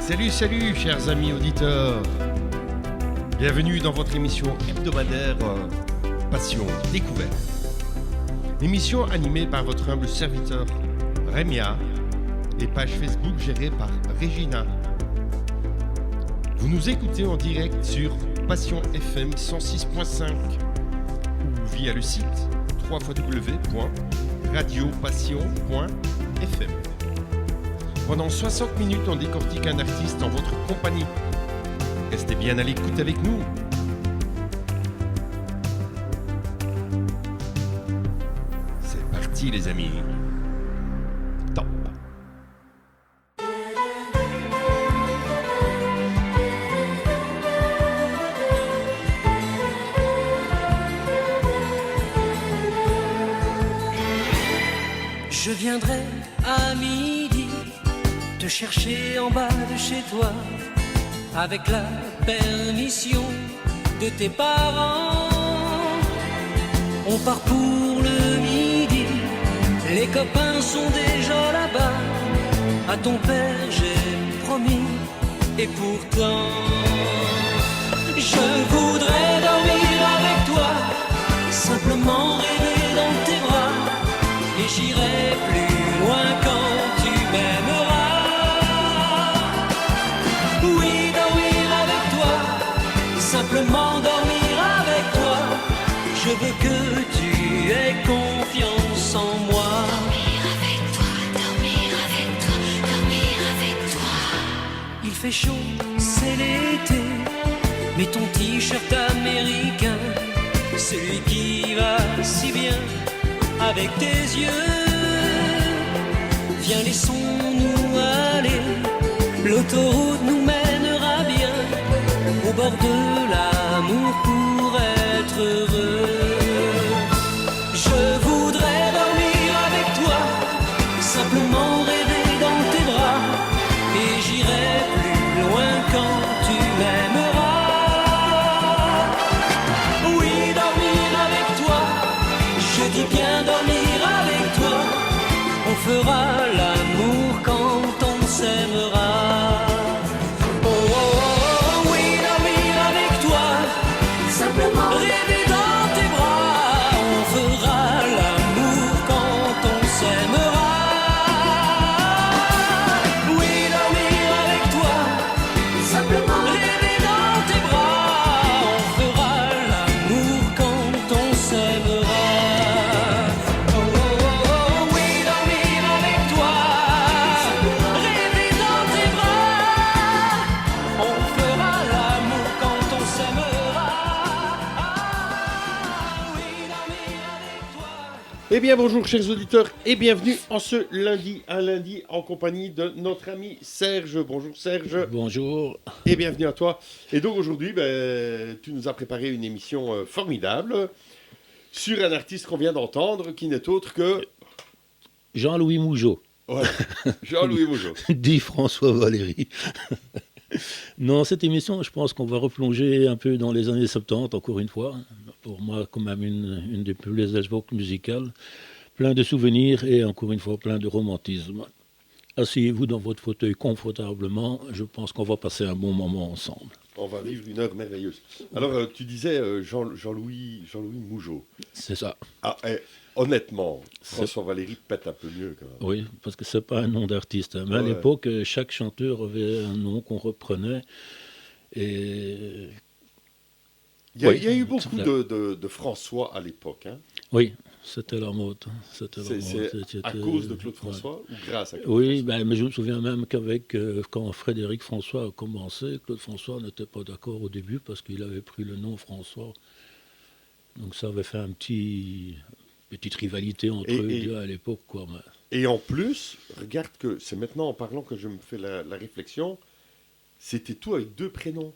Salut, salut, chers amis auditeurs. Bienvenue dans votre émission hebdomadaire Passion Découverte. Émission animée par votre humble serviteur Rémia et page Facebook gérée par Regina. Vous nous écoutez en direct sur Passion FM 106.5 ou via le site www.radiopassion.fm. Pendant 60 minutes, on décortique un artiste en votre compagnie. Restez bien à l'écoute avec nous. C'est parti les amis. Top. Je viendrai à midi te chercher en bas de chez toi, avec la permission de tes parents. On part pour le midi, les copains sont déjà là-bas. À ton père j'ai promis, et pourtant je voudrais dormir avec toi, simplement rêver dans tes bras, et j'irai plus loin quand tu m'aimeras. Simplement dormir avec toi, je veux que tu aies confiance en moi. Dormir avec toi, dormir avec toi. Il fait chaud, c'est l'été, mais ton t-shirt américain, celui qui va si bien avec tes yeux. Viens, laissons-nous aller, l'autoroute nous mènera bien au bord de l'amour pour être heureux. Je voudrais dormir avec toi, simplement rêver dans tes bras, et j'irai plus loin quand tu m'aimeras. Oui, dormir avec toi, je dis bien dormir avec toi, on fera l'amour quand on s'aimera. Rêver dans tes bras, on fera l'amour quand on s'aimera. Oui, dormir avec toi, simplement rêver dans tes bras, on fera l'amour quand on s'aimera. Oh, oh, oh, oh, oui, dormir avec toi, rêver dans tes bras, on fera l'amour quand on s'aimera. Eh bien bonjour chers auditeurs et bienvenue en ce lundi, un lundi en compagnie de notre ami Serge. Bonjour Serge. Bonjour. Et bienvenue à toi. Et donc aujourd'hui, tu nous as préparé une émission formidable sur un artiste qu'on vient d'entendre qui n'est autre que... Jean-Louis Mougeot. Voilà, Jean-Louis Mougeot. Dit François Valéry. Non, cette émission, je pense qu'on va replonger un peu dans les années 70, encore une fois. Pour moi, quand même, une des plus belles époques musicales. Plein de souvenirs et, encore une fois, plein de romantisme. Asseyez-vous dans votre fauteuil confortablement. Je pense qu'on va passer un bon moment ensemble. On va vivre une heure merveilleuse. Alors, tu disais Jean-Louis Mougeot. C'est ça. Ah, honnêtement, François Valéry pète un peu mieux quand même. Oui, parce que c'est pas un nom d'artiste. Mais à l'époque, chaque chanteur avait un nom qu'on reprenait. Et... Il y a eu beaucoup de François à l'époque. Hein. Oui, c'était la mode. C'est à cause de Claude François ou grâce à Claude Oui, François. mais je me souviens même qu'avec quand Frédéric François a commencé, Claude François n'était pas d'accord au début parce qu'il avait pris le nom François. Donc ça avait fait petite rivalité entre eux deux à l'époque. Quoi. Et en plus, regarde que c'est maintenant en parlant que je me fais la réflexion, c'était tout avec deux prénoms.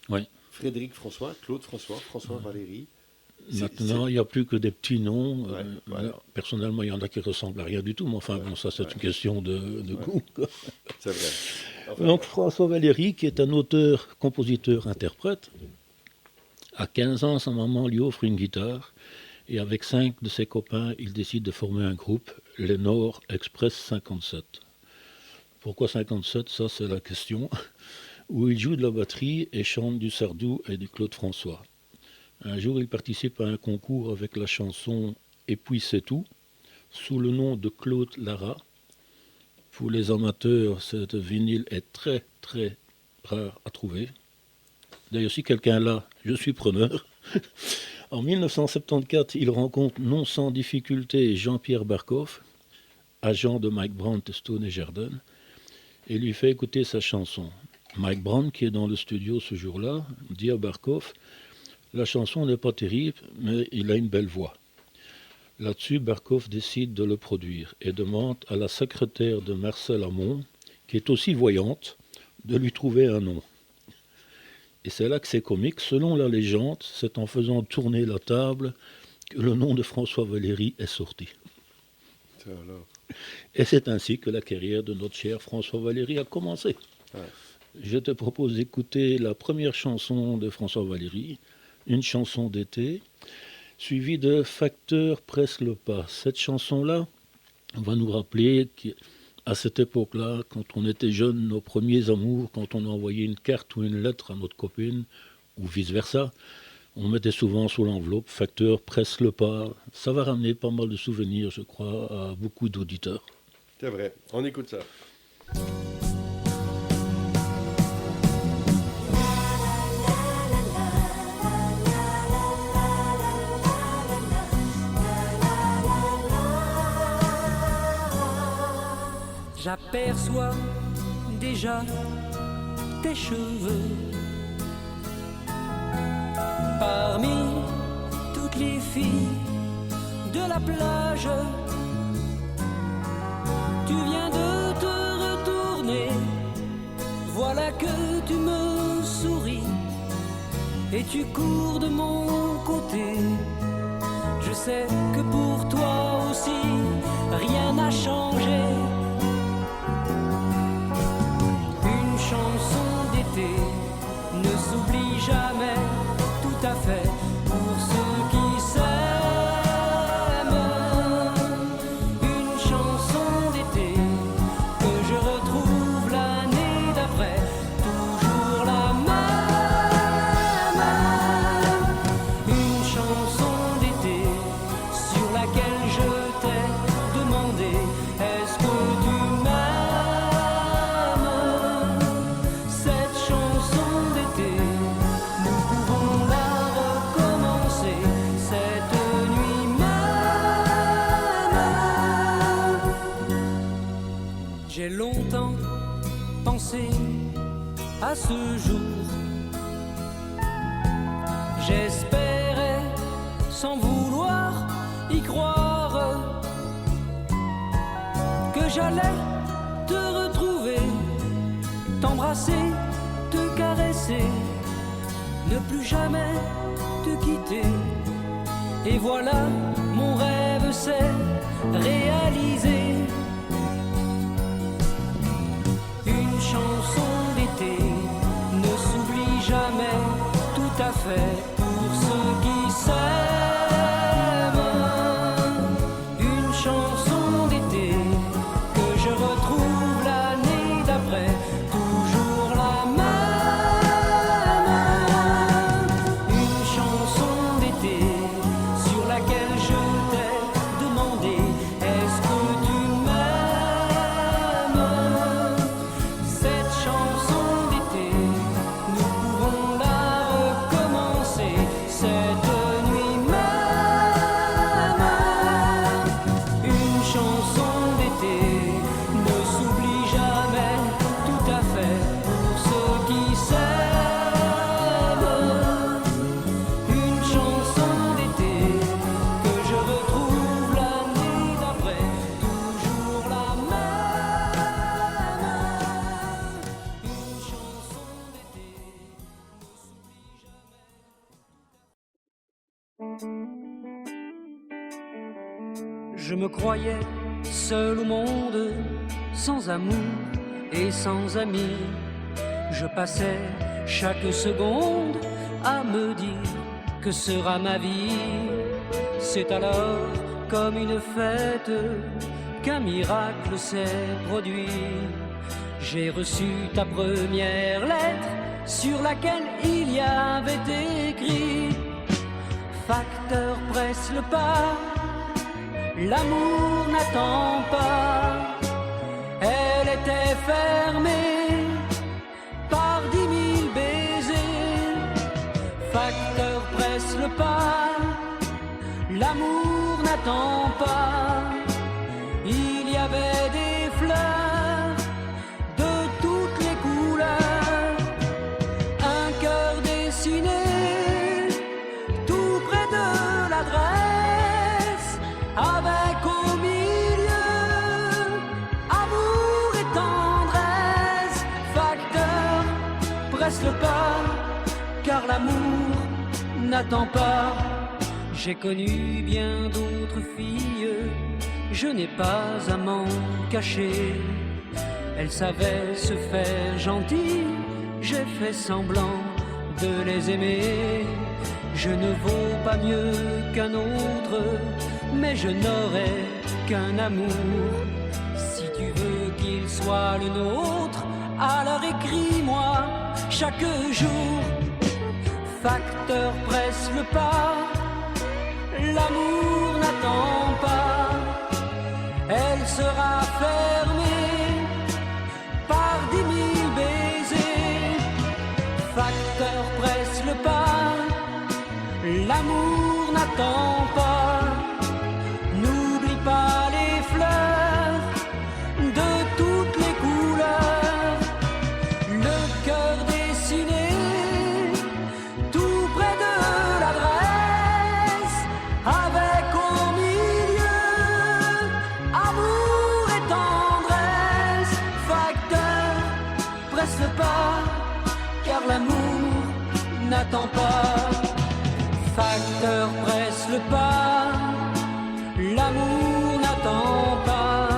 Oui. Frédéric François, Claude François, François Valéry. Maintenant, il n'y a plus que des petits noms. Ouais. Personnellement, il y en a qui ressemblent à rien du tout, mais enfin, bon, ça, c'est une question de goût. Quoi. C'est vrai. Enfin, donc, François Valéry, qui est un auteur, compositeur, interprète, à 15 ans, sa maman lui offre une guitare, et avec 5 de ses copains, il décide de former un groupe, les Nord Express 57. Pourquoi 57? Ça, c'est la question. Où il joue de la batterie et chante du Sardou et du Claude François. Un jour, il participe à un concours avec la chanson Et puis c'est tout, sous le nom de Claude Lara. Pour les amateurs, cette vinyle est très très rare à trouver. D'ailleurs, si quelqu'un l'a, je suis preneur. En 1974, il rencontre non sans difficulté Jean-Pierre Barkoff, agent de Mike Brandt, Stone et Jardin, et lui fait écouter sa chanson. Mike Brandt, qui est dans le studio ce jour-là, dit à Barkoff, la chanson n'est pas terrible, mais il a une belle voix. Là-dessus, Barkoff décide de le produire et demande à la secrétaire de Marcel Amont, qui est aussi voyante, de lui trouver un nom. Et c'est là que c'est comique. Selon la légende, c'est en faisant tourner la table que le nom de François Valéry est sorti. Et c'est ainsi que la carrière de notre cher François Valéry a commencé. Ouais. Je te propose d'écouter la première chanson de François Valéry, une chanson d'été, suivie de Facteur presse le pas. Cette chanson-là va nous rappeler qu'à cette époque-là, quand on était jeune, nos premiers amours, quand on envoyait une carte ou une lettre à notre copine, ou vice-versa, on mettait souvent sous l'enveloppe Facteur presse le pas. Ça va ramener pas mal de souvenirs, je crois, à beaucoup d'auditeurs. C'est vrai, on écoute ça. J'aperçois déjà tes cheveux parmi toutes les filles de la plage. Tu viens de te retourner, voilà que tu me souris et tu cours de mon côté. Je sais que pour toi aussi rien n'a changé. Chanson d'été ne s'oublie jamais tout à fait pour ceux qui s'aiment. Une chanson d'été que je retrouve l'année d'après, toujours la même. Une chanson d'été sur laquelle je t'ai demandé est-ce que tu m'aimes. J'ai longtemps pensé à ce jour. J'espérais, sans vouloir y croire, que j'allais te retrouver, t'embrasser, te caresser, ne plus jamais te quitter. Et voilà, mon rêve s'est réalisé. Une chanson d'été ne s'oublie jamais tout à fait pour ceux qui s'aiment. Une chanson d'été que je retrouve l'année d'après, toujours la même. Une chanson d'été sur laquelle je t'ai demandé est-ce que tu Je me croyais seul au monde, sans amour et sans amis. Je passais chaque seconde à me dire que sera ma vie. C'est alors comme une fête qu'un miracle s'est produit. J'ai reçu ta première lettre sur laquelle il y avait écrit: facteur, presse le pas, l'amour n'attend pas. Elle était fermée par 10 000 baisers. Facteur, presse le pas, l'amour n'attend pas. Il y avait des fleurs de toutes les couleurs, un cœur dessiné tout près de l'adresse, avec au milieu amour et tendresse. Facteur, presse le pas, car l'amour n'attend pas. J'ai connu bien d'autres filles, je n'ai pas à m'en cacher. Elles savaient se faire gentilles, j'ai fait semblant de les aimer. Je ne vaux pas mieux qu'un autre, mais je n'aurai qu'un amour. Si tu veux qu'il soit le nôtre, alors écris-moi chaque jour. Facteur, presse le pas, l'amour n'attend pas. Elle sera fermée par 10 000 baisers. Facteur, presse le pas, l'amour n'attend pas. N'oublie pas les fleurs de toutes les couleurs, le cœur dessiné tout près de l'adresse, avec au milieu amour et tendresse. Facteur, presse le pas, car l'amour n'attend pas. Facteur, presse le pas, l'amour n'attend pas.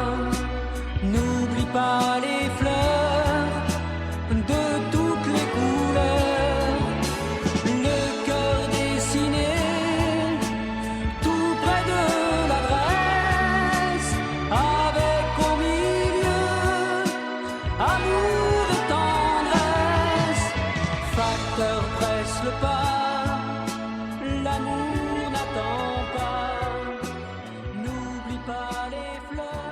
N'oublie pas les fleurs de toutes les couleurs, le cœur dessiné tout près de l'adresse, avec au milieu amour et tendresse. Facteur, presse le pas, l'amour n'attend pas. N'oublie pas les fleurs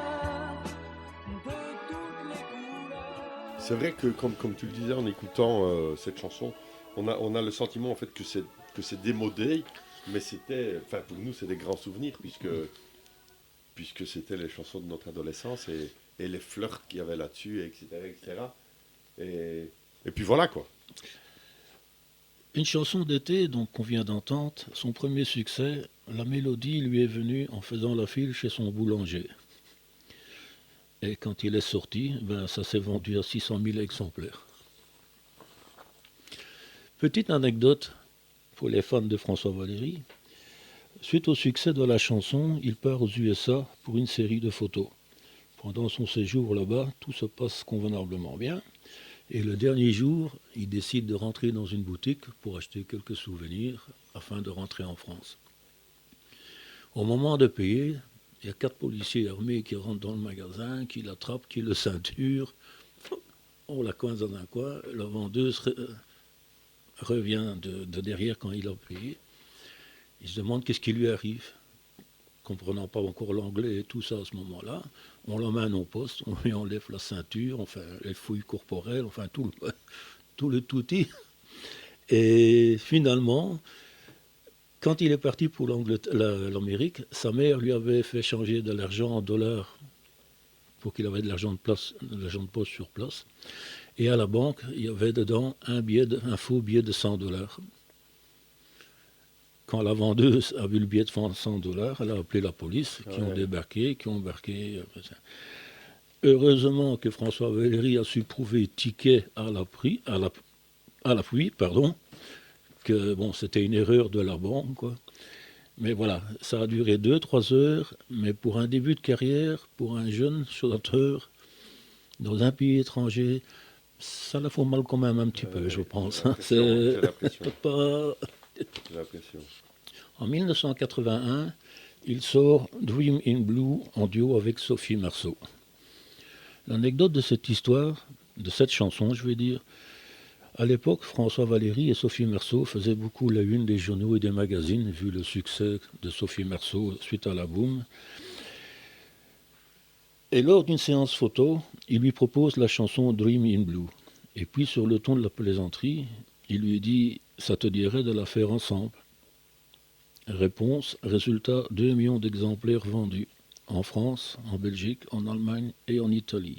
de toutes les couleurs. C'est vrai que, comme tu le disais en écoutant cette chanson, on a le sentiment en fait que c'est démodé, mais c'était, enfin pour nous c'est des grands souvenirs puisque c'était les chansons de notre adolescence et les flirts qu'il y avait là-dessus, etc., etc. Et puis voilà quoi. Une chanson d'été, donc qu'on vient d'entendre, son premier succès, la mélodie lui est venue en faisant la file chez son boulanger. Et quand il est sorti, ça s'est vendu à 600 000 exemplaires. Petite anecdote pour les fans de François Valéry. Suite au succès de la chanson, il part aux USA pour une série de photos. Pendant son séjour là-bas, tout se passe convenablement bien. Et le dernier jour, il décide de rentrer dans une boutique pour acheter quelques souvenirs afin de rentrer en France. Au moment de payer, il y a 4 policiers armés qui rentrent dans le magasin, qui l'attrapent, qui le ceinturent. On la coince dans un coin. La vendeuse revient de derrière quand il a payé. Il se demande qu'est-ce qui lui arrive. Comprenant pas encore l'anglais et tout ça à ce moment-là, on l'emmène au poste, on lui enlève la ceinture, enfin les fouilles corporelles, enfin tout le touti. Et finalement, quand il est parti pour l'Amérique, sa mère lui avait fait changer de l'argent en dollars pour qu'il avait de l'argent de poche sur place. Et à la banque, il y avait dedans un faux billet de $100. Quand la vendeuse a vu le billet de $100, elle a appelé la police, qui ont débarqué, qui ont embarqué. Heureusement que François Valéry a su prouver ticket à l'appui, que bon, c'était une erreur de la banque, quoi. Mais voilà, ça a duré 2-3 heures, mais pour un début de carrière, pour un jeune chanteur dans un pays étranger, ça la fout mal quand même un petit peu, je pense. J'ai l'impression. Pas... J'ai l'impression. En 1981, il sort Dream in Blue en duo avec Sophie Marceau. L'anecdote de cette histoire, de cette chanson, je vais dire. À l'époque, François Valéry et Sophie Meursault faisaient beaucoup la une des journaux et des magazines, vu le succès de Sophie Meursault suite à la boom. Et lors d'une séance photo, il lui propose la chanson Dream in Blue. Et puis, sur le ton de la plaisanterie, il lui dit « Ça te dirait de la faire ensemble ?» Réponse, résultat, 2 millions d'exemplaires vendus. En France, en Belgique, en Allemagne et en Italie.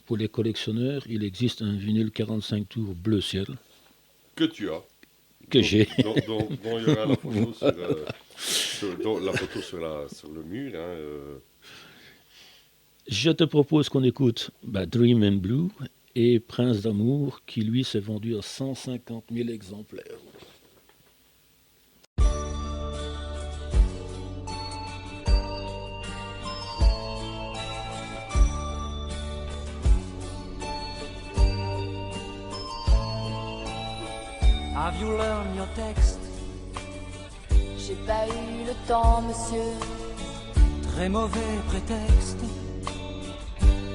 Pour les collectionneurs, il existe un vinyle 45 tours bleu ciel. Que tu as. Que j'ai. Dont il y aura la photo, sur le mur. Je te propose qu'on écoute Dream in Blue et Prince d'amour, qui lui s'est vendu à 150 000 exemplaires. Have you learned your text? J'ai pas eu le temps, monsieur. Très mauvais prétexte.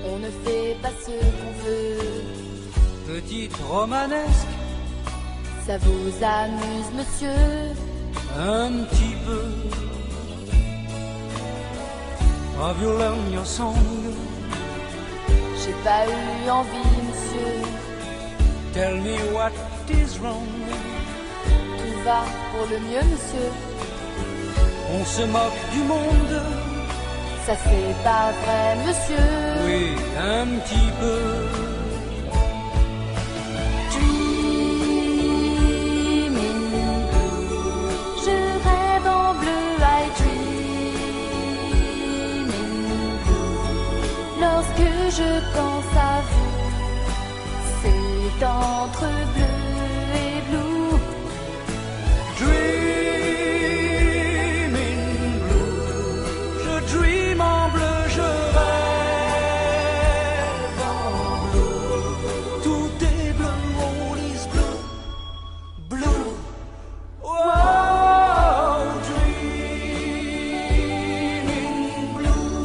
On ne fait pas ce qu'on veut. Petite romanesque. Ça vous amuse, monsieur? Un petit peu. Have you learned your song? J'ai pas eu envie, monsieur. Tell me what is wrong. Tout va pour le mieux, monsieur. On se moque du monde. Ça c'est pas vrai, monsieur. Oui, un petit peu. Dreaming blue. Je rêve en bleu, I dreaming blue. Lorsque je pense à vous, c'est entre bleu et blue. Dreaming blue. Je dream en bleu, je rêve en bleu. Tout est bleu, all is blue. Blue. Oh, dreaming blue.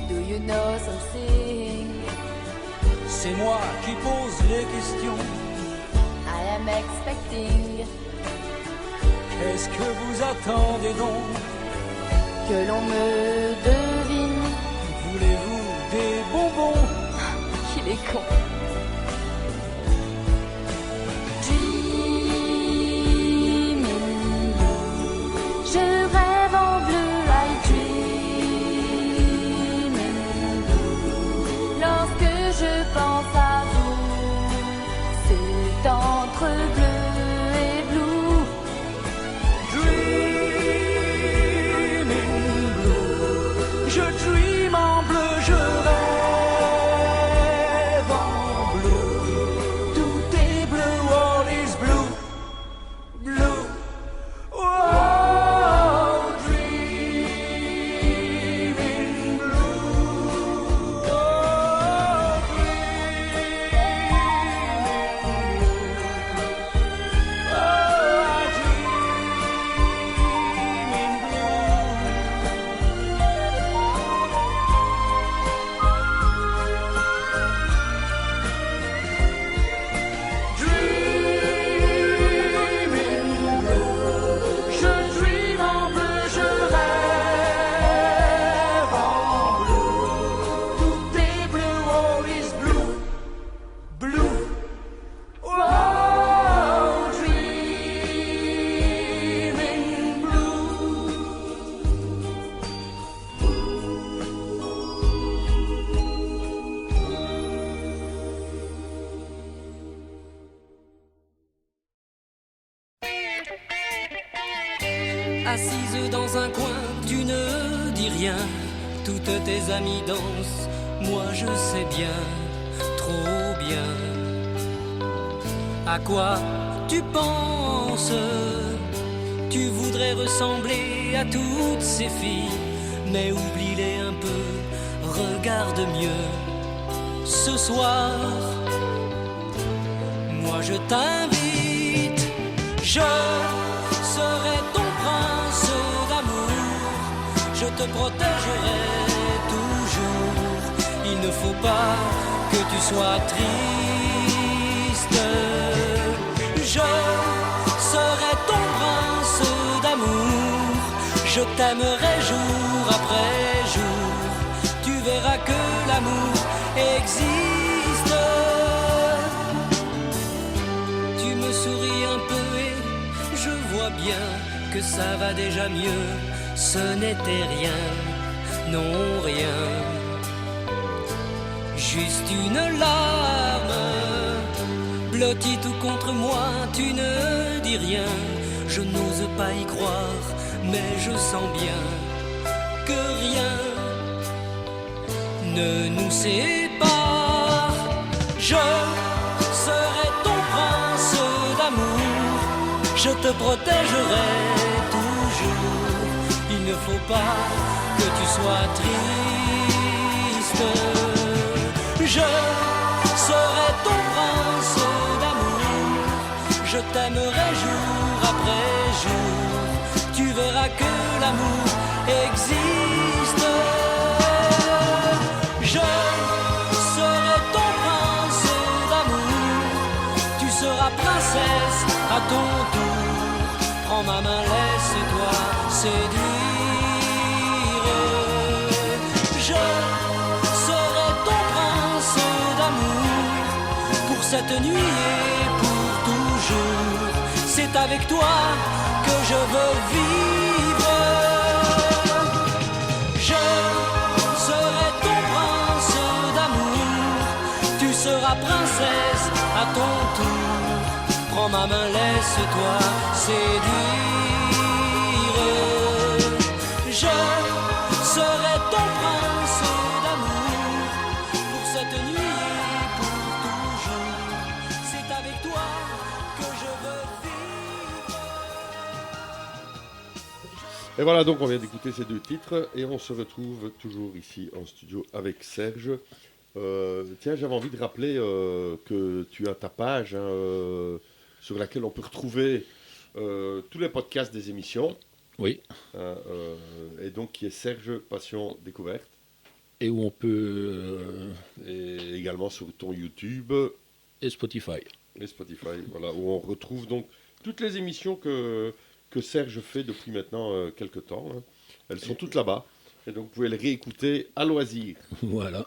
Do you know something? C'est moi qui pose les questions. I am expecting Qu'est-ce que vous attendez donc? que l'on me devine. Voulez-vous des bonbons? Qu'il est con. Dreaming blue. Je rêve en bleu, I dreaming blue. Lorsque je pense à vous, c'est entre bleu et blue. Dreaming blue. Je dream en bleu, je rêve en bleu. Tout est bleu, all is blue. Blue. Oh, dreaming blue. Oh, je dream en bleu, je rêve en bleu. Tout est bleu, all is blue. Blue. Oh, dreaming blue. Assise dans un coin, tu ne dis rien. Toutes tes amies dansent, moi je sais bien, trop bien. À quoi tu penses? Tu voudrais ressembler à toutes ces filles, mais oublie-les un peu, regarde mieux. Ce soir, moi je t'invite, je serai ton prince d'amour. je te protégerai toujours. Il ne faut pas que tu sois triste. Je serai ton prince d'amour, je t'aimerai jour après jour. Tu verras que l'amour existe. Tu me souris un peu et je vois bien que ça va déjà mieux. Ce n'était rien, non rien, juste une larme blottie tout contre moi. Tu ne dis rien, je n'ose pas y croire, mais je sens bien que rien ne nous sépare. Je serai ton prince d'amour, je te protégerai toujours. Il ne faut pas que tu sois triste. Je serai ton prince d'amour, je t'aimerai jour après jour. Tu verras que l'amour existe. Je serai ton prince d'amour, tu seras princesse à ton tour. Prends ma main, laisse-toi séduire. Je serai ton prince d'amour pour cette nuit et pour toujours. C'est avec toi que je veux vivre. Je serai ton prince d'amour, tu seras princesse à ton tour. Prends ma main, laisse-toi séduire. Je serai ton prince d'amour pour cette nuit et pour toujours. C'est avec toi que je veux vivre. Et voilà, donc on vient d'écouter ces deux titres et on se retrouve toujours ici en studio avec Serge. Tiens, j'avais envie de rappeler que tu as ta page sur laquelle on peut retrouver tous les podcasts des émissions. Oui. Et donc qui est Serge Passion Découverte. Et où on peut... Et également sur ton YouTube. et Spotify. Et Spotify, voilà, où on retrouve donc toutes les émissions que Serge fait depuis maintenant quelques temps. Hein. Elles sont toutes là-bas. Et donc vous pouvez les réécouter à loisir. Voilà.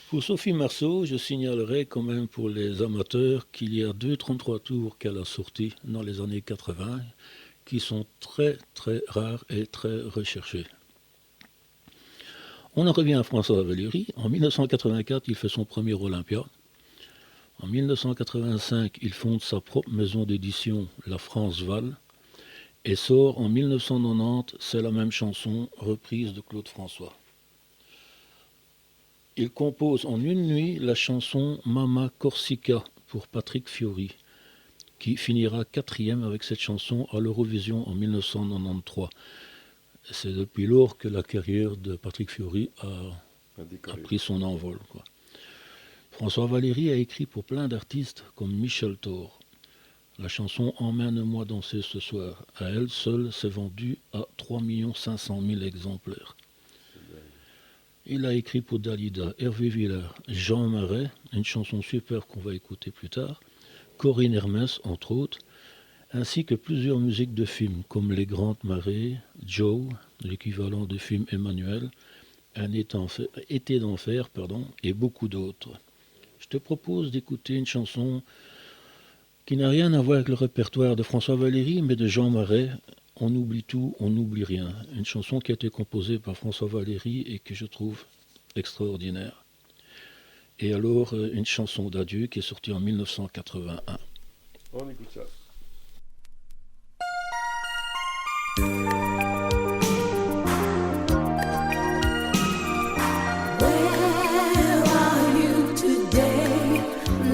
Pour Sophie Marceau, je signalerai quand même pour les amateurs qu'il y a 2 33 tours qu'elle a sortis dans les années 80 qui sont très très rares et très recherchés. On en revient à François Valéry. En 1984, il fait son premier Olympia. En 1985, il fonde sa propre maison d'édition, La France Val, et sort en 1990, c'est la même chanson, reprise de Claude François. Il compose en une nuit la chanson Mama Corsica pour Patrick Fiori, qui finira 4e avec cette chanson à l'Eurovision en 1993. C'est depuis lors que la carrière de Patrick Fiori a pris son envol, quoi. François Valéry a écrit pour plein d'artistes comme Michel Thor. La chanson Emmène-moi danser ce soir, à elle seule, s'est vendue à 3 500 000 exemplaires. Il a écrit pour Dalida, Hervé Villard, Jean Marais, une chanson super qu'on va écouter plus tard, Corinne Hermès, entre autres, ainsi que plusieurs musiques de films comme Les Grandes Marées, Joe, l'équivalent du film Emmanuel, Un été d'enfer, et beaucoup d'autres. Je te propose d'écouter une chanson qui n'a rien à voir avec le répertoire de François Valéry, mais de Jean Marais, On oublie tout, on n'oublie rien. Une chanson qui a été composée par François Valéry et que je trouve extraordinaire. Et alors, une chanson d'adieu qui est sortie en 1981. On écoute ça. Where are you today?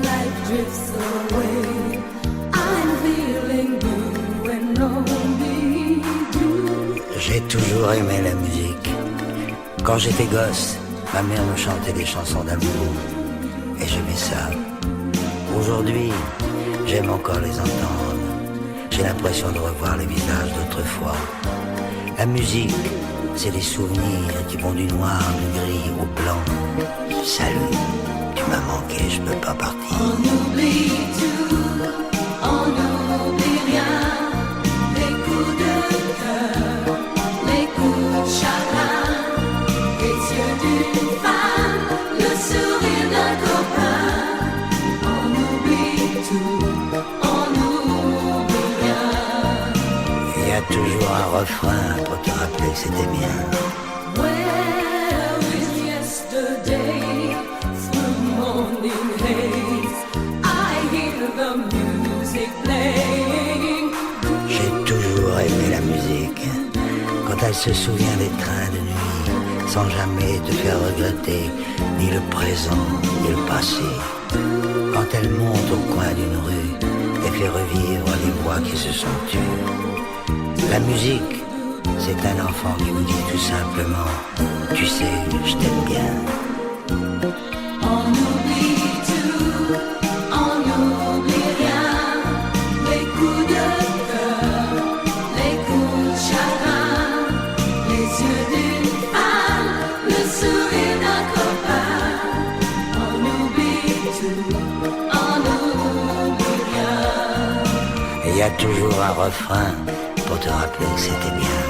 Life drifts away. I'm feeling blue and only you. J'ai toujours aimé la musique. Quand j'étais gosse, ma mère me chantait des chansons d'amour. Et j'aimais ça. Aujourd'hui, j'aime encore les entendre. J'ai l'impression de revoir les visages d'autrefois. La musique, c'est des souvenirs qui vont du noir, du gris au blanc. Salut, tu m'as manqué, je peux pas partir. On oublie tout, on n'oublie rien. Les coups de cœur, les coups de chagrin, les yeux d'une femme, le sourire d'un copain. On oublie tout, on n'oublie rien. Il y a toujours un refrain pour te rappeler que c'était bien. Where is yesterday? Through morning haze, I hear the music playing. J'ai toujours aimé la musique. Quand elle se souvient des trains de nuit, sans jamais te faire regretter ni le présent ni le passé. Quand elle monte au coin d'une rue et fait revivre les voix qui se sont tues. La musique, c'est un enfant qui vous dit tout simplement, tu sais, je t'aime bien. On oublie tout, on n'oublie rien. Les coups de cœur, les coups de chagrin, les yeux d'une femme, le sourire d'un copain. On oublie tout, on n'oublie rien. Et il y a toujours un refrain pour te rappeler que c'était bien.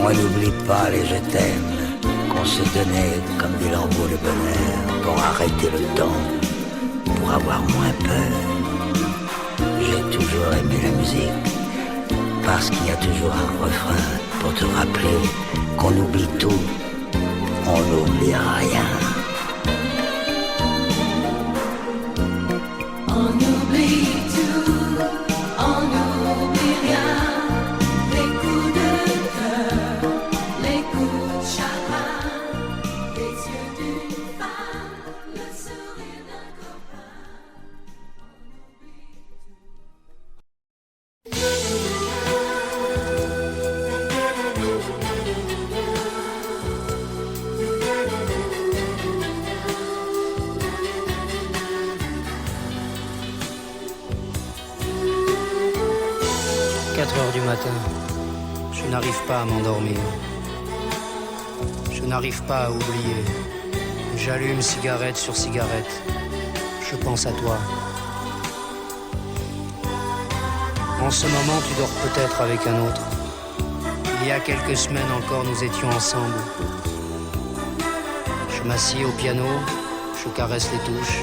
On n'oublie pas les je t'aime qu'on se donnait comme des lambeaux de bonheur pour arrêter le temps, pour avoir moins peur. J'ai toujours aimé la musique parce qu'il y a toujours un refrain pour te rappeler qu'on oublie tout, on n'oublie rien. On oublie tout, on n'oublie rien. Les coups de cœur, les coups de chagrin, les yeux d'une femme, le sourire d'un copain. On 4 heures du matin, je n'arrive pas à m'endormir. Je n'arrive pas à oublier. J'allume cigarette sur cigarette. Je pense à toi. En ce moment, tu dors peut-être avec un autre. Il y a quelques semaines encore, nous étions ensemble. Je m'assieds au piano, je caresse les touches.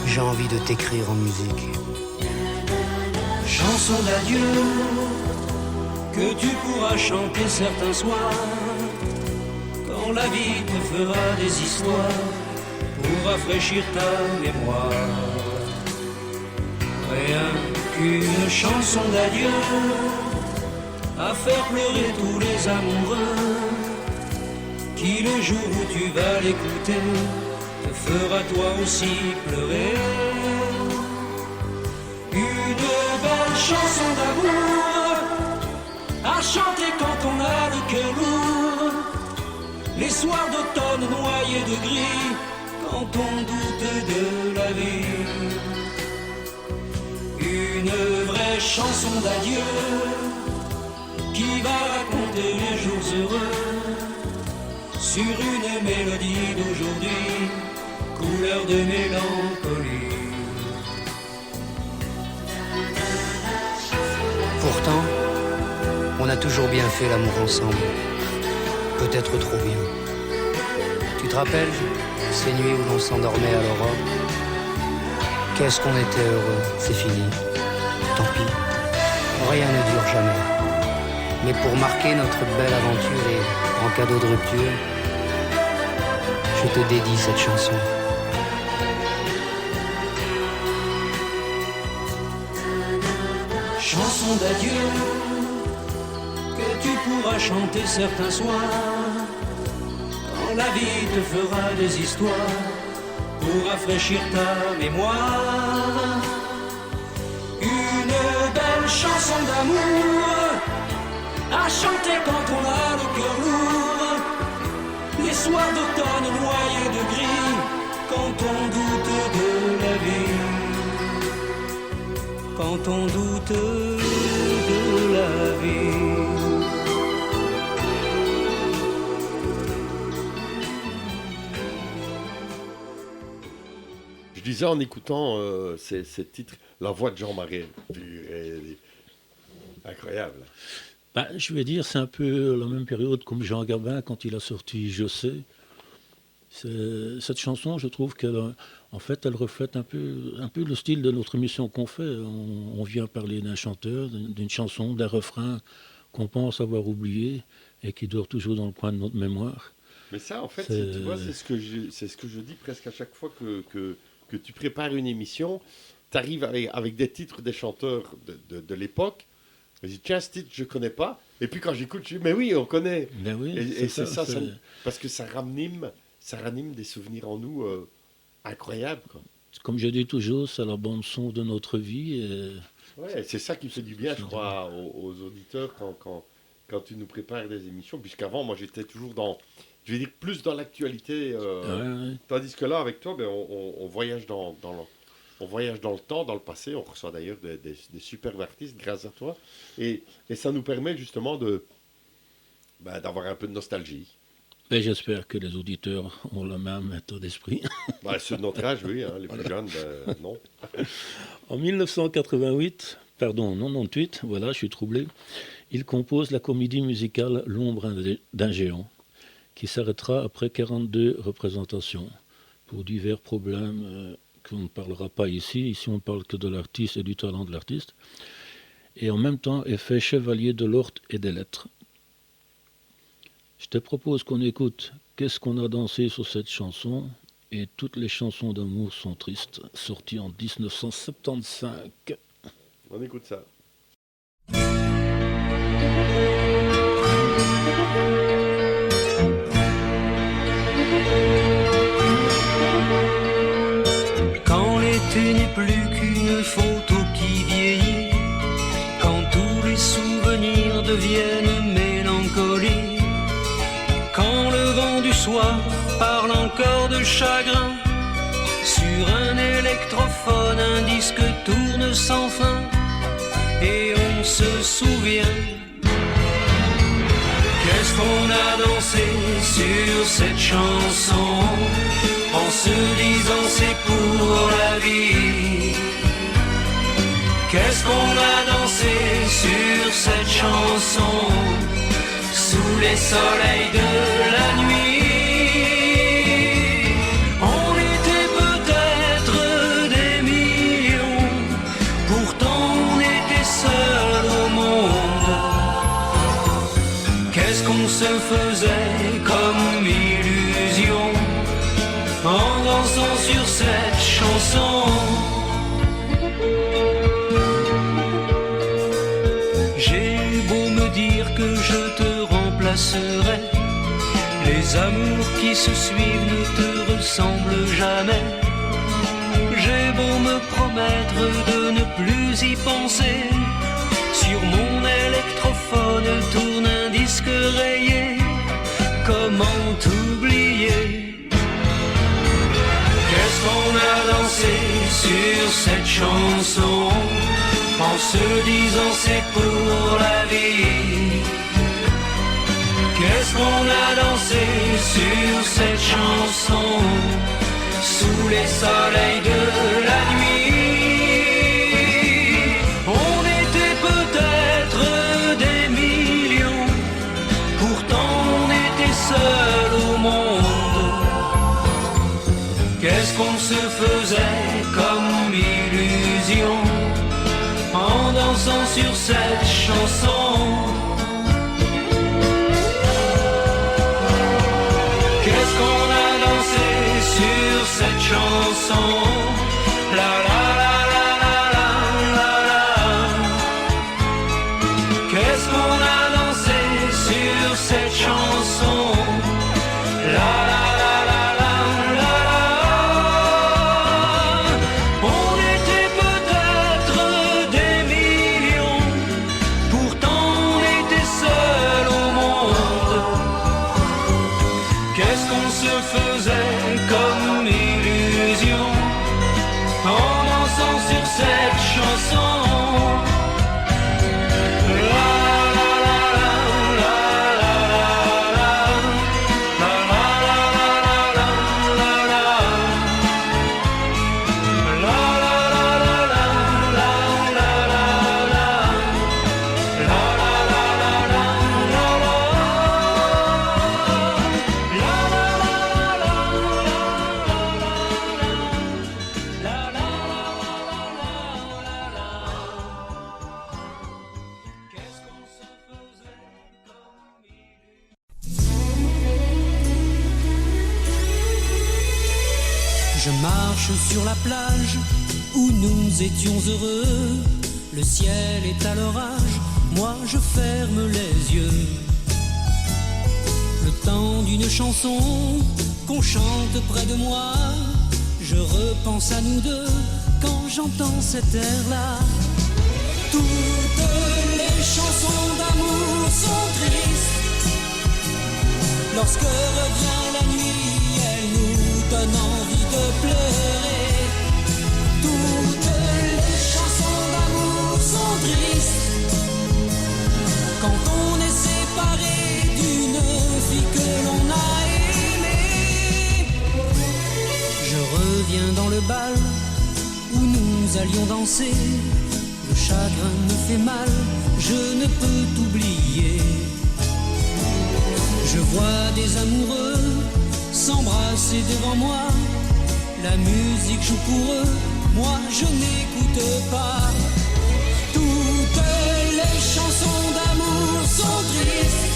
J'ai envie de t'écrire en musique. Chanson d'adieu que tu pourras chanter certains soirs quand la vie te fera des histoires pour rafraîchir ta mémoire. Rien qu'une chanson d'adieu à faire pleurer tous les amoureux qui le jour où tu vas l'écouter te fera toi aussi pleurer. Une belle chanson d'amour à chanter quand on a le cœur lourd, les soirs d'automne noyés de gris, quand on doute de la vie. Une vraie chanson d'adieu qui va raconter les jours heureux sur une mélodie d'aujourd'hui, couleur de mélancolie. Pourtant, on a toujours bien fait l'amour ensemble. Peut-être trop bien. Tu te rappelles ces nuits où l'on s'endormait à l'aurore? Qu'est-ce qu'on était heureux, c'est fini. Tant pis, rien ne dure jamais. Mais pour marquer notre belle aventure et en cadeau de rupture, je te dédie cette chanson. Chanson d'adieu que tu pourras chanter certains soirs quand la vie te fera des histoires pour rafraîchir ta mémoire. Une belle chanson d'amour à chanter quand on a le cœur lourd, les soirs d'automne noyés de gris, quand on doute de la vie, quand on disais en écoutant ces titres, la voix de Jean Marais, incroyable. Bah, je vais dire, c'est un peu la même période comme Jean Gabin quand il a sorti Je sais. Cette chanson, je trouve en fait, elle reflète un peu le style de notre émission qu'on fait. On vient parler d'un chanteur, d'une chanson, d'un refrain qu'on pense avoir oublié et qui dort toujours dans le coin de notre mémoire. Mais ça, en fait, tu vois, c'est ce que je dis presque à chaque fois que tu prépares une émission. Tu arrives avec des titres des chanteurs de l'époque. Je dis, tiens, ce titre, je ne connais pas. Et puis quand j'écoute, je dis, mais oui, on connaît. Ben oui, Et c'est ça, parce que ça ranime des souvenirs en nous incroyables, quoi. Comme je dis toujours, c'est la bande-son de notre vie. Ouais, c'est ça qui fait du bien, je crois, aux auditeurs quand tu nous prépares des émissions. Puisqu'avant, moi, j'étais toujours je vais dire, plus dans l'actualité. Ouais. Tandis que là, avec toi, ben, on voyage on voyage dans le temps, dans le passé. On reçoit d'ailleurs des superbes artistes grâce à toi. Et ça nous permet justement d'avoir un peu de nostalgie. Et j'espère que les auditeurs ont le même état d'esprit. Bah, ceux de notre âge, oui. Les plus jeunes, non. En 98, voilà, je suis troublé, il compose la comédie musicale L'ombre d'un géant, qui s'arrêtera après 42 représentations, pour divers problèmes qu'on ne parlera pas ici. Ici, on ne parle que de l'artiste et du talent de l'artiste. Et en même temps, est fait chevalier de l'ordre et des lettres. Je te propose qu'on écoute Qu'est-ce qu'on a dansé sur cette chanson, et toutes les chansons d'amour sont tristes, sorties en 1975. On écoute ça. Quand l'été n'est plus qu'une photo qui vieillit, quand tous les souvenirs deviennent mélancoliques, quand le vent du soir parle encore de chagrin, sur un électrophone un disque tourne sans fin, et on se souvient. Qu'est-ce qu'on a dansé sur cette chanson, en se disant c'est pour la vie. Qu'est-ce qu'on a dansé sur cette chanson, sous les soleils de la nuit. On était peut-être des millions, pourtant on était seuls au monde. Qu'est-ce qu'on se faisait comme illusion, en dansant sur cette chanson. J'ai beau me dire que je te remplacerai, les amours qui se suivent ne te ressemblent jamais. J'ai beau me promettre de ne plus y penser, sur mon électrophone tourne un disque rayé. Comment t'oublier? Qu'est-ce qu'on a dansé sur cette chanson, en se disant c'est pour la vie. Qu'est-ce qu'on a dansé sur cette chanson, sous les soleils de la nuit. On était peut-être des millions, pourtant on était seuls au monde. Qu'est-ce qu'on se faisait comme illusion, en dansant sur cette chanson. Qu'est-ce qu'on a dansé sur cette chanson, la la la la la la la la. Qu'est-ce qu'on a dansé sur cette chanson, la la la la la la la. On était peut-être des millions, pourtant on était seuls au monde. Qu'est-ce qu'on se faisait comme illusion, en marche sur la plage où nous étions heureux. Le ciel est à l'orage, moi je ferme les yeux. Le temps d'une chanson qu'on chante près de moi. Je repense à nous deux quand j'entends cet air-là. Toutes les chansons d'amour sont tristes. Lorsque revient la nuit, elle nous donne envie de pleurer. Toutes les chansons d'amour sont tristes. Quand on est séparé d'une fille que l'on a aimée. Je reviens dans le bal où nous allions danser. Le chagrin me fait mal, je ne peux t'oublier. Je vois des amoureux s'embrasser devant moi. La musique joue pour eux, moi je n'écoute pas. Toutes les chansons d'amour sont tristes.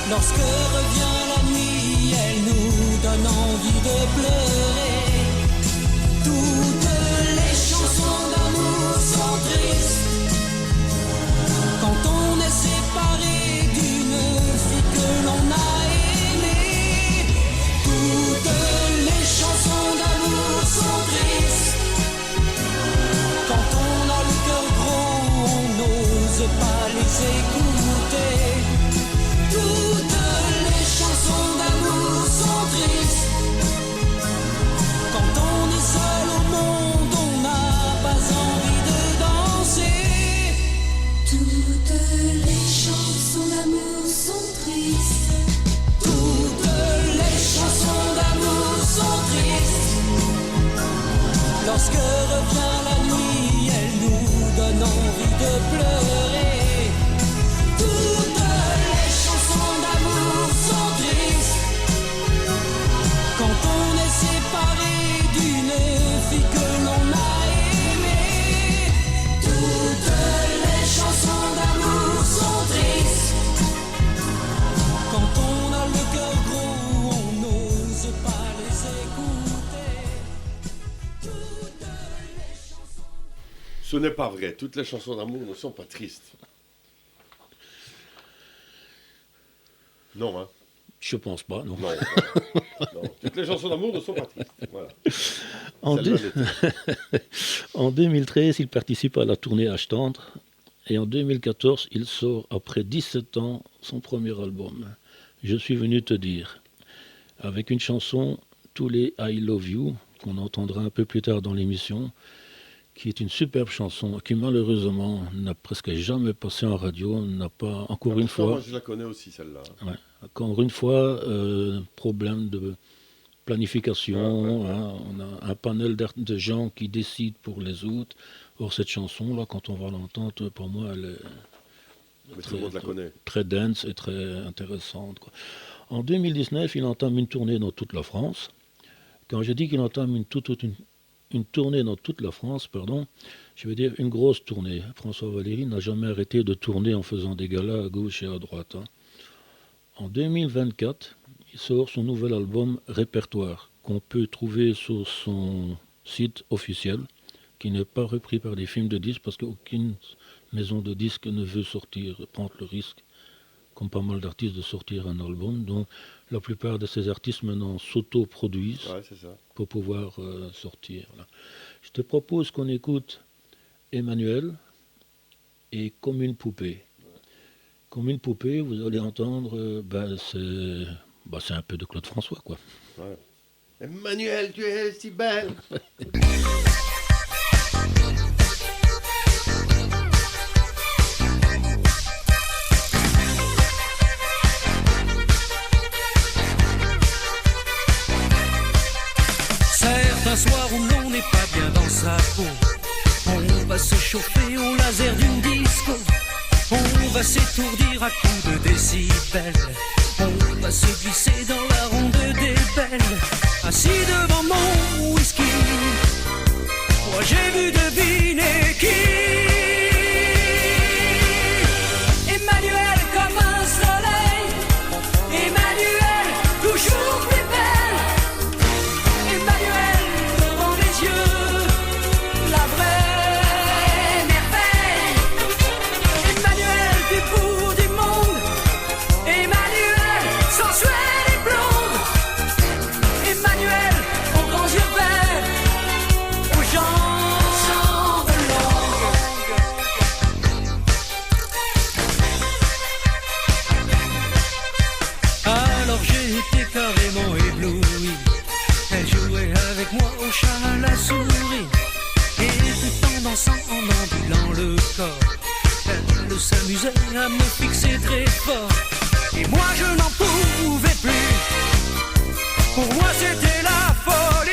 Lorsque revient la nuit, elle nous donne envie de pleurer. Toutes les chansons d'amour sont tristes. Quand on est séparé d'une fille que l'on a aimée. Toutes les chansons d'amour sont tristes. Quand on a le cœur gros, on n'ose pas les écouter. Toutes les chansons d'amour sont tristes. Quand on est seul au monde, on n'a pas envie de danser. Toutes les chansons d'amour sont tristes. Toutes les chansons d'amour sont tristes. Lorsque revient la nuit, elle nous donne envie de pleurer. Toutes les chansons d'amour sont tristes. Quand on est séparé d'une fille que l'on a aimée. Toutes les chansons d'amour sont tristes. Quand on a le cœur gros, on n'ose pas les écouter. Toutes les chansons. Ce n'est pas vrai, toutes les chansons d'amour ne sont pas tristes. Non, hein. Je pense pas, non. Non, non. Toutes les chansons d'amour ne sont pas tristes. Voilà. En, Celle-là deux- en 2013, il participe à la tournée H Tendre. Et en 2014, il sort, après 17 ans, son premier album. Je suis venu te dire. Avec une chanson, Tous les I Love You, qu'on entendra un peu plus tard dans l'émission, qui est une superbe chanson, qui malheureusement n'a presque jamais passé en radio, n'a pas, encore une Pourtant, fois... moi, je la connais aussi, celle-là. Ouais. Encore une fois, problème de planification. Ouais. Hein, on a un panel de gens qui décident pour les autres. Or, cette chanson-là, quand on va l'entendre, pour moi, elle est Mais tout le monde la connaît. très dense et très intéressante, quoi. En 2019, il entame une tournée dans toute la France. Quand je dis qu'il entame une tournée dans toute la France, pardon, je veux dire une grosse tournée. François Valéry n'a jamais arrêté de tourner en faisant des galas à gauche et à droite. Hein. En 2024, il sort son nouvel album Répertoire, qu'on peut trouver sur son site officiel, qui n'est pas repris par des films de disques, parce qu'aucune maison de disques ne veut prendre le risque, comme pas mal d'artistes, de sortir un album. Donc la plupart de ces artistes maintenant s'auto-produisent Ouais, c'est ça. pour pouvoir sortir. Là. Je te propose qu'on écoute Emmanuel et Comme une poupée. Comme une poupée, vous allez entendre, c'est un peu de Claude François, quoi. Ouais. Emmanuel, tu es si belle. Certains soirs où l'on n'est pas bien dans sa peau, on va se chauffer au laser d'une disco. On va s'étourdir à coups de décibels. On va se glisser dans la ronde des belles. Assis devant mon whisky, moi j'ai vu deviner qui. Emmanuel comme un soleil, Emmanuel toujours plus belle. Emmanuel au chat, à la souris, et tout en dansant, en ondulant le corps. Elle s'amusait à me fixer très fort, et moi je n'en pouvais plus. Pour moi c'était la folie.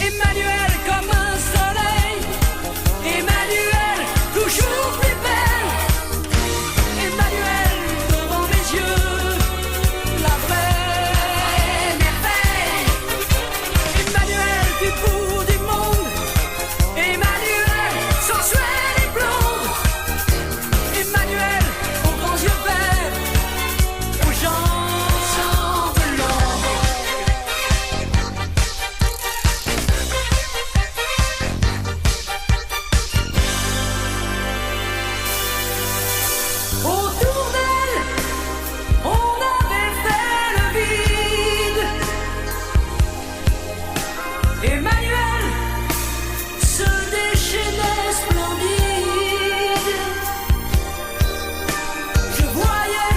Emmanuel comme un soleil, Emmanuel toujours plus belle, Emmanuel devant mes yeux, la vraie merveille. Emmanuel du bout du monde, Emmanuel sensuelle et blonde, Emmanuel aux grands yeux verts, aux gens chambelants. Autour d'elle, on avait fait le vide. Emmanuel se déchaînait splendide. Je voyais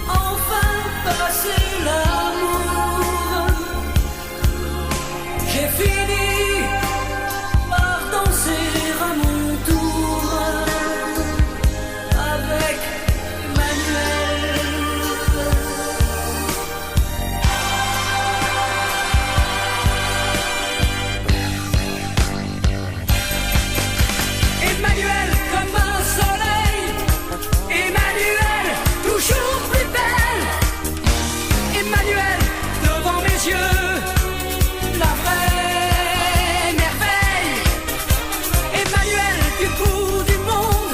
enfin passer l'amour. J'ai fini par danser à mon tour avec Emmanuel. Emmanuel comme un soleil, Emmanuel toujours plus belle, Emmanuel devant mes yeux, la vraie merveille. Emmanuel du bout du monde,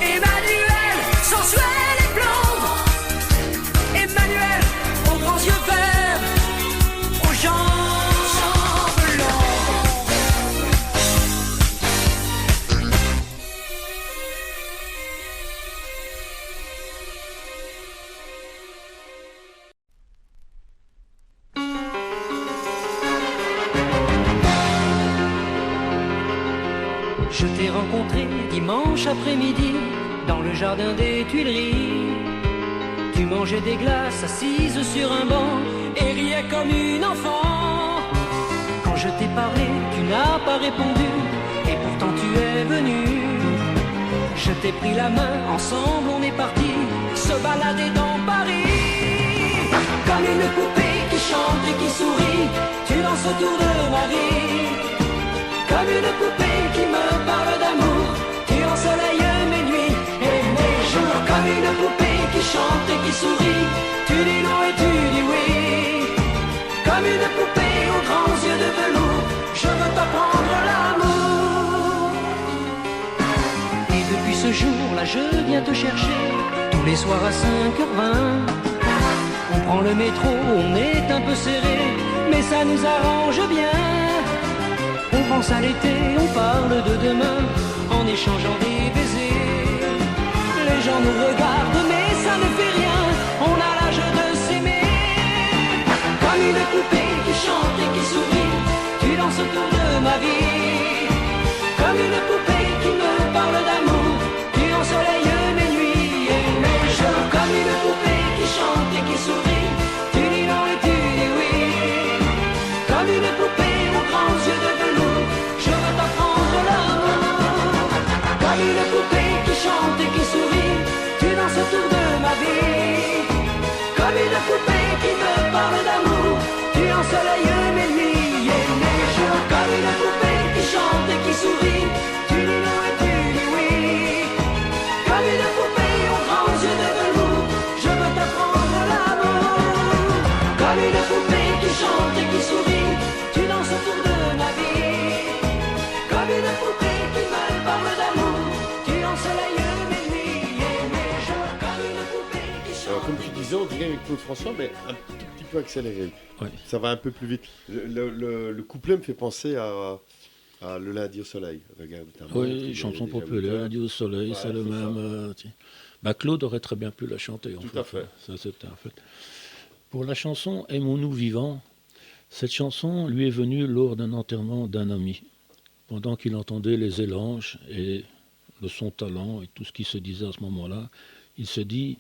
Emmanuel sensuelle et blonde, Emmanuel aux grands yeux verts, aux gens chambelants. Je t'ai rencontré dimanche après-midi dans le jardin des Tuileries. Tu mangeais des glaces assise sur un banc et riais comme une enfant. Quand je t'ai parlé, tu n'as pas répondu et pourtant tu es venu. Je t'ai pris la main, ensemble on est parti se balader dans Paris. Comme une poupée qui chante et qui sourit, tu danses autour de ma vie. Comme une poupée qui me parle d'amour, tu ensoleilles mes nuits et mes jours. Comme une poupée qui chante et qui sourit, tu dis non et tu dis oui. Comme une poupée aux grands yeux de velours, je veux t'apprendre l'amour. Et depuis ce jour-là, je viens te chercher tous les soirs à 5h20. On prend le métro, on est un peu serré, mais ça nous arrange bien. On pense à l'été, on parle de demain, en échangeant des baisers. Les gens nous regardent, mais ça ne fait rien, on a l'âge de s'aimer. Comme une poupée qui chante et qui sourit, tu danses autour de ma vie. Comme une poupée qui me parle d'amour, tu ensoleilles mes nuits et mes jours. Comme une poupée qui chante et qui sourit, tu dis non et tu dis oui. Comme une poupée aux grands yeux de velours, je veux t'apprendre l'amour. Comme une poupée qui chante et qui sourit, tu danses autour de ma vie. Comme une poupée qui me parle d'amour, tu ensoleilles mes nuits et mes jours. Comme une poupée qui chante et qui sourit, tu dis non et tu dis oui. Comme une poupée aux grands yeux de velours, je veux t'apprendre l'amour. Comme une poupée qui chante et qui sourit, tu danses autour de ma vie. Comme une poupée qui me parle d'amour, tu ensoleilles mes nuits et mes jours. Comme une poupée qui chante. Alors, comme tu disais, on dirait avec Claude François, mais un tout petit peu accéléré. Ouais. Ça va un peu plus vite. Le couplet me fait penser à Le lundi au soleil. Regarde, Oui, chanson populaire, Lundi au soleil, Ouais, c'est le c'est même. Tiens. Bah, Claude aurait très bien pu la chanter. En Tout à fait. Ça, c'est un fait. Pour la chanson Aimons-nous vivants, cette chanson lui est venue lors d'un enterrement d'un ami. Pendant qu'il entendait les élanges et son talent et tout ce qui se disait à ce moment-là, il se dit,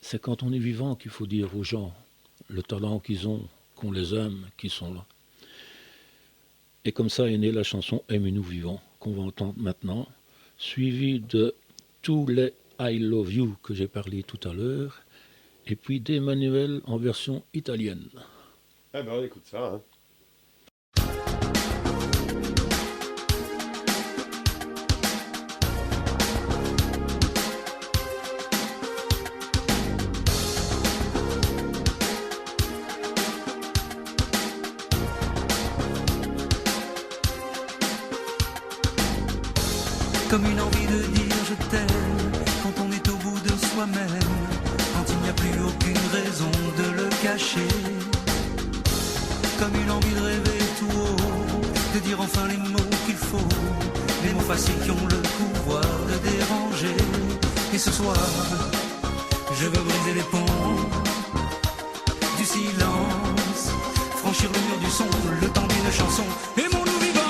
c'est quand on est vivant qu'il faut dire aux gens le talent qu'ils ont, qu'on les aime, qu'ils sont là. Et comme ça est née la chanson Aimez-nous vivants, qu'on va entendre maintenant, suivie de tous les I Love You que j'ai parlé tout à l'heure, et puis d'Emmanuel en version italienne. Ah ben on écoute ça, hein. Comme une envie de dire je t'aime quand on est au bout de soi-même, quand il n'y a plus aucune raison de le cacher. Comme une envie de rêver tout haut, de dire enfin les mots qu'il faut, les mots faciles qui ont le pouvoir de déranger. Et ce soir, je veux briser les ponts du silence, franchir le mur du son, le temps d'une chanson. Aimons-nous vivants.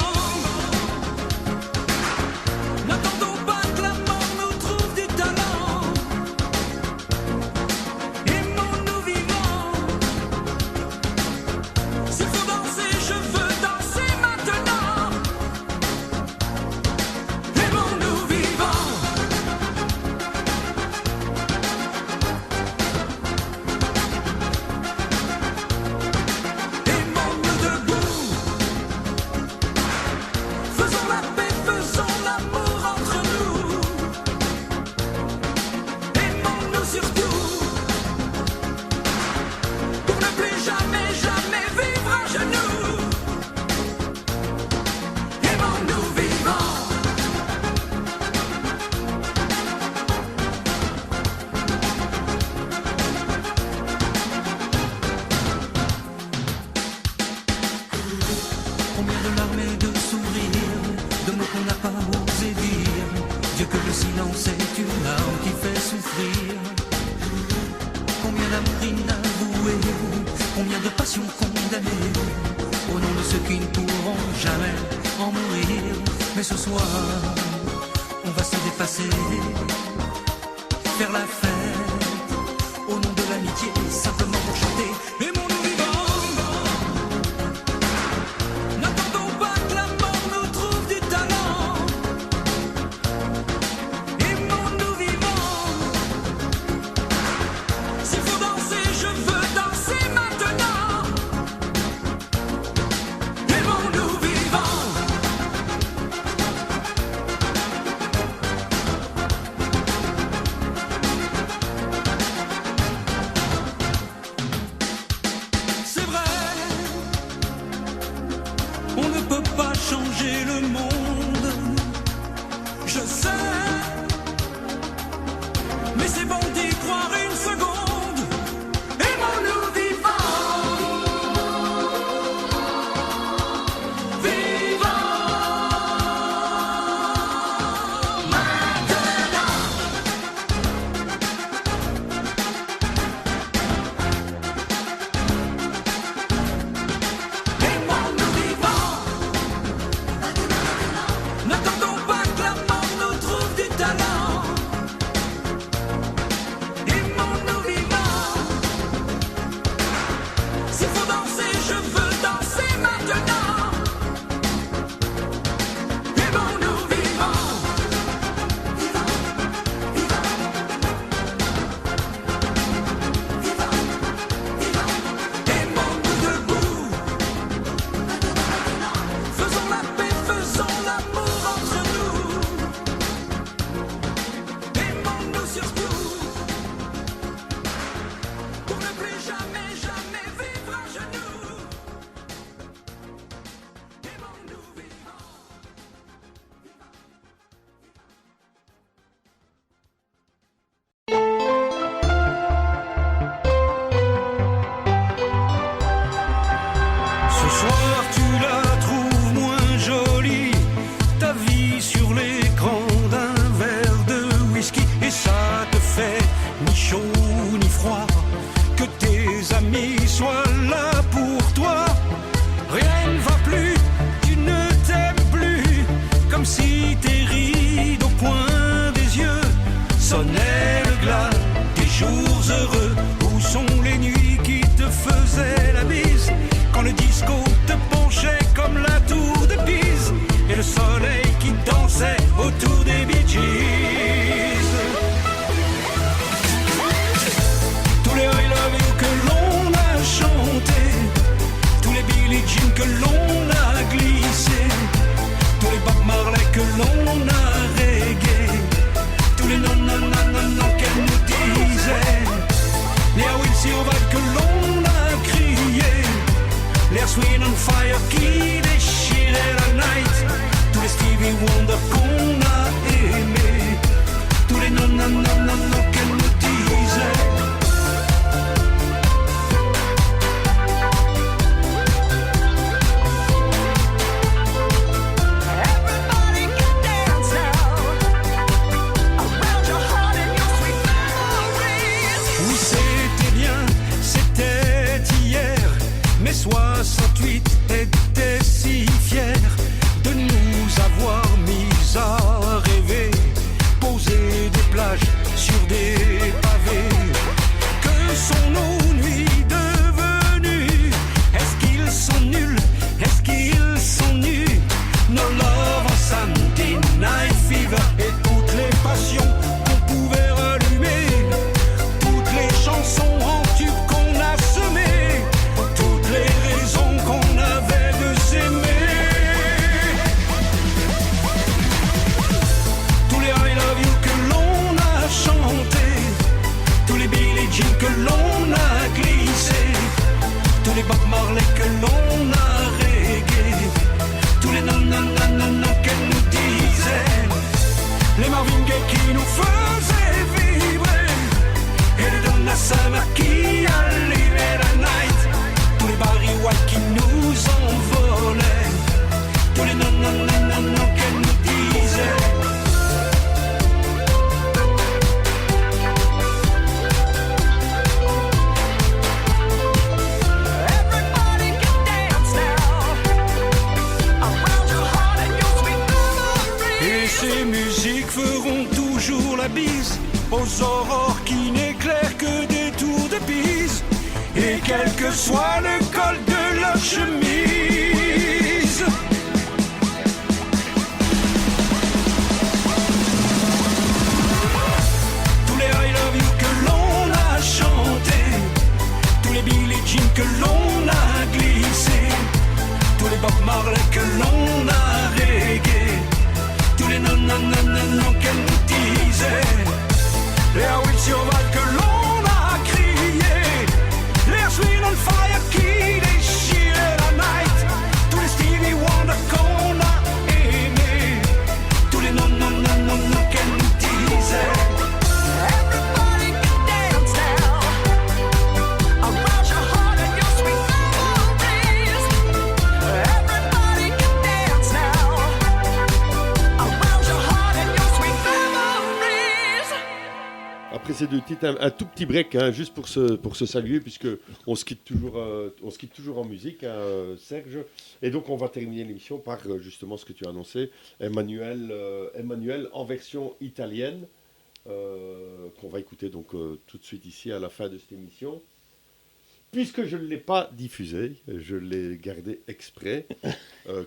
Sonnet le glas des jours heureux. Où sont les nuits qui te faisaient fire qui déchirait la night. Tous les Stevie Wonder qu'on a aimés, tous les non non non non non qu'elle nous disait. Everybody can dance now around your heart and your sweet memories. Oui, c'était bien, c'était hier, mais 68 était si fier de nous avoir mis à rêver, poser des plages sur des pavés. Que sont nos nuits devenues? Est-ce qu'ils sont nuls? Est-ce qu'ils sont nus? No love on Sunday Night Fever et toutes les passions qu'on pouvait rallumer, toutes les chansons en tube qu'on a semées, toutes les raisons qu'on avait de s'aimer. Tous les I love you que l'on a chantés, tous les Billie Jean que l'on a glissés, tous les Bob Marley que l'on a reggae, tous les non non non non non qu'elle nous disait, les Marvin Gaye qui nous faisaient vibrer, et les Donna Summer qui allumaient la night, tous les Barry White qui nous envolaient, tous les non non non non non qu'elle nous disait. Everybody can dance now around your heart and your sweet memories. Et ces musiques feront toujours la bise aux aurores qui n'éclairent que des tours de Pise, et quel que soit le col de leur chemise. Tous les I love you que l'on a chantés, tous les Billie Jean que l'on a glissés, tous les Bob Marley que l'on a reggae, tous les non non non non non qu'elle nous disait, les I Will Survive que l'on a crié, les Sweet on Fire qui déchiraient la night, tous les Stevie Wonder qu'on a aimés, tous les non non non non non qu'elle nous disait. Everybody can dance now around your heart and your sweet memories. Everybody can dance now around your heart and your sweet memories. Après ces deux titres, un tout petit break, hein, juste pour se saluer, puisque on se quitte toujours en musique, hein, Serge. Et donc on va terminer l'émission par justement ce que tu as annoncé, Emmanuel en version italienne, qu'on va écouter donc tout de suite ici à la fin de cette émission. Puisque je ne l'ai pas diffusé, je l'ai gardé exprès.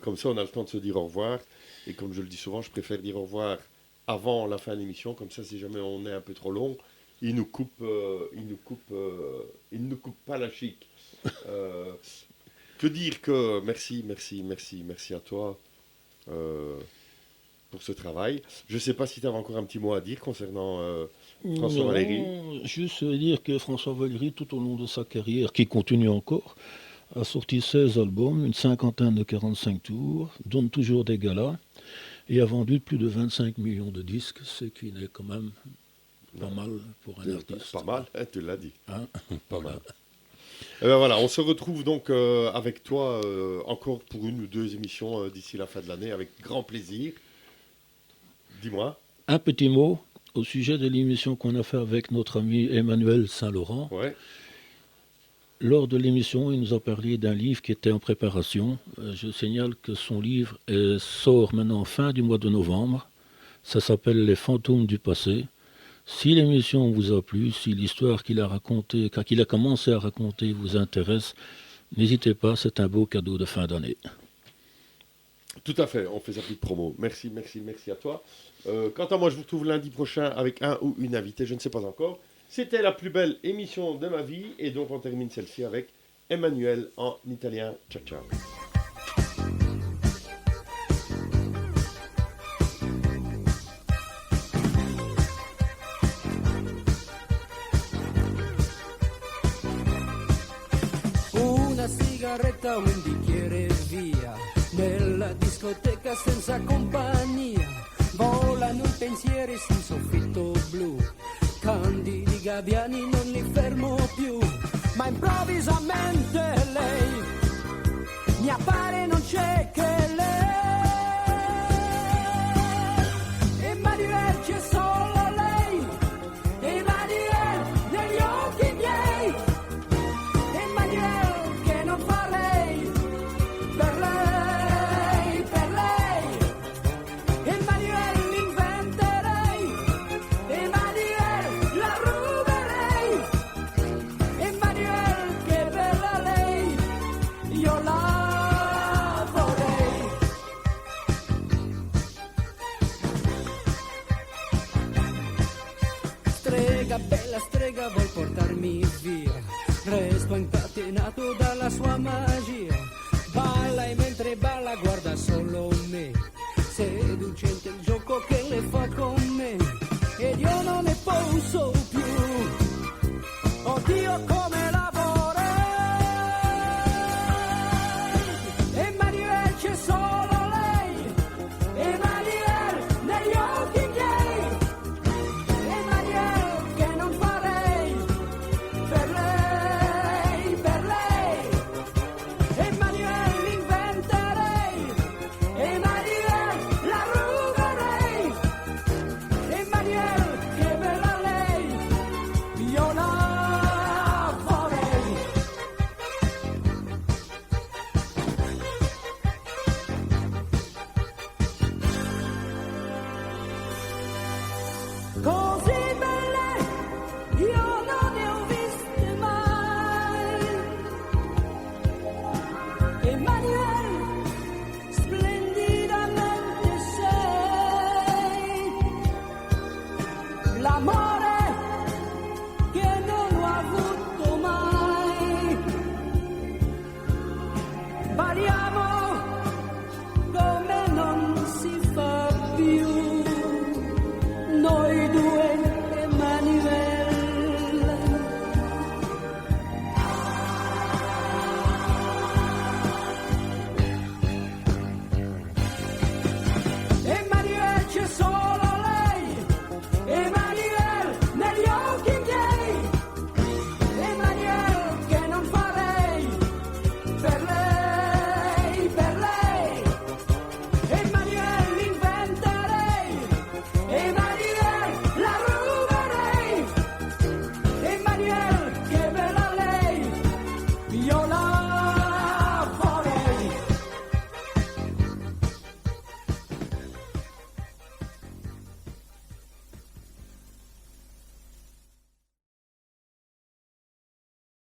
Comme ça, on a le temps de se dire au revoir. Et comme je le dis souvent, je préfère dire au revoir avant la fin de l'émission. Comme ça, si jamais on est un peu trop long, il ne nous coupe pas la chic. Que dire que merci à toi pour ce travail. Je ne sais pas si tu avais encore un petit mot à dire concernant François Valéry. Juste dire que François Valéry, tout au long de sa carrière, qui continue encore, a sorti 16 albums, une cinquantaine de 45 tours, donne toujours des galas, et a vendu plus de 25 millions de disques, ce qui n'est quand même pas mal pour un artiste. Pas mal, hein, tu l'as dit. Hein Pas mal. Et ben voilà, on se retrouve donc avec toi encore pour une ou deux émissions d'ici la fin de l'année, avec grand plaisir. Dis-moi. Un petit mot au sujet de l'émission qu'on a fait avec notre ami Emmanuel Saint-Laurent. Ouais. Lors de l'émission, il nous a parlé d'un livre qui était en préparation. Je signale que son livre sort maintenant fin du mois de novembre. Ça s'appelle Les fantômes du passé. Si l'émission vous a plu, si l'histoire qu'il a racontée, qu'il a commencé à raconter vous intéresse, n'hésitez pas, c'est un beau cadeau de fin d'année. Tout à fait, on fait sa petite promo. Merci à toi. Quant à moi, je vous retrouve lundi prochain avec un ou une invitée, je ne sais pas encore. C'était la plus belle émission de ma vie, et donc on termine celle-ci avec Emmanuel en italien. Ciao, ciao. Una sigaretta, un bicchiere e via, nella discoteca senza compagnia, volano i pensieri sul soffitto blu, candidi gabbiani non li fermo più, ma improvvisamente lei mi appare, non c'è che lei, e Manuel c'è solo lei, e Manuel negli occhi miei, e Manuel che non fa lei, per lei, per lei, e Manuel l'inventerei, e Manuel la ruberei, e Manuel che bella lei, io la vorrei. Strega, bella strega, vuol portarmi via, resto incatenato dalla sua magia, balla e mentre balla guarda solo me, seducente il gioco che le fa con me, ed io non ne posso più, oddio come la vorrei, e Manuel c'è solo lei, e Manuel negli occhi miei, e Manuel che non farei, per lei, e Manuel l'inventerei, e Manuel la ruberei, e Manuel che bella lei, io la vorrei. Così belle io non ne ho viste mai, Emanuele, splendidamente sei, l'amore che non ho avuto mai, baliamo